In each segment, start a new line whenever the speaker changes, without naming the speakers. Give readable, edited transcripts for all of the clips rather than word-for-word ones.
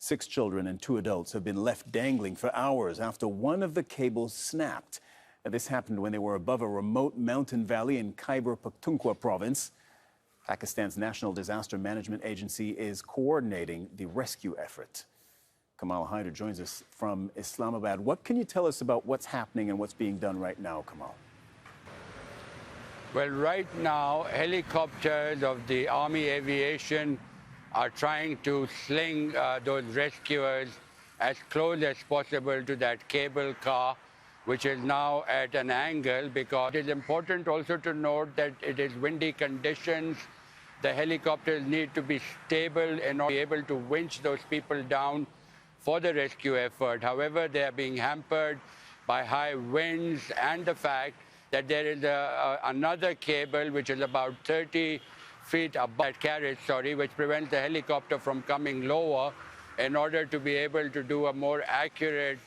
6 children and 2 adults have been left dangling for hours after one of the cables snapped. This happened when they were above a remote mountain valley in Khyber Pakhtunkhwa province. Pakistan's National Disaster Management Agency is coordinating the rescue effort. Kamal Haider joins us from Islamabad. What can you tell us about what's happening and what's being done right now, Kamal?
Well, right now, helicopters of the Army Aviation are trying to sling those rescuers as close as possible to that cable car, which is now at an angle, because it is important also to note that it is windy conditions. The helicopters need to be stable and be able to winch those people down for the rescue effort. However, they are being hampered by high winds and the fact that there is another cable which is about 30 feet above that carriage, which prevents the helicopter from coming lower in order to be able to do a more accurate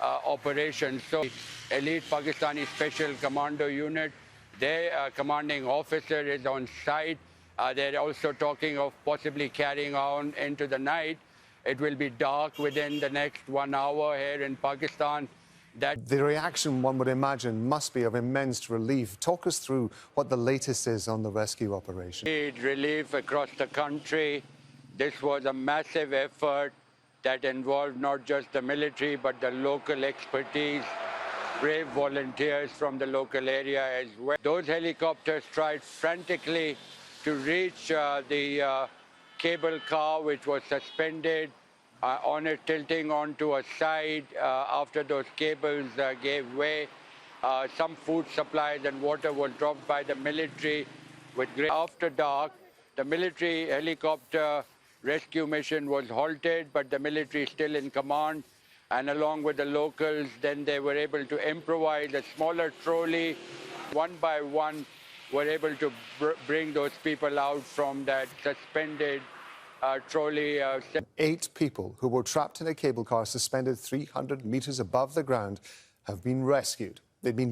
operation. So, elite Pakistani Special Commando Unit, their commanding officer is on site. They're also talking of possibly carrying on into the night. It will be dark within the next 1 hour here in Pakistan.
The reaction, one would imagine, must be of immense relief. Talk us through what the latest is on the rescue operation.
Relief across the country. This was a massive effort that involved not just the military, but the local expertise, brave volunteers from the local area as well. Those helicopters tried frantically to reach the cable car, which was suspended on it, tilting onto a side after those cables gave way. Some food supplies and water were dropped by the military. After dark, the military helicopter rescue mission was halted, but the military is still in command. And along with the locals, then they were able to improvise a smaller trolley. One by one, were able to bring those people out from that suspended trolley.
8 people who were trapped in a cable car suspended 300 meters above the ground have been rescued. They've been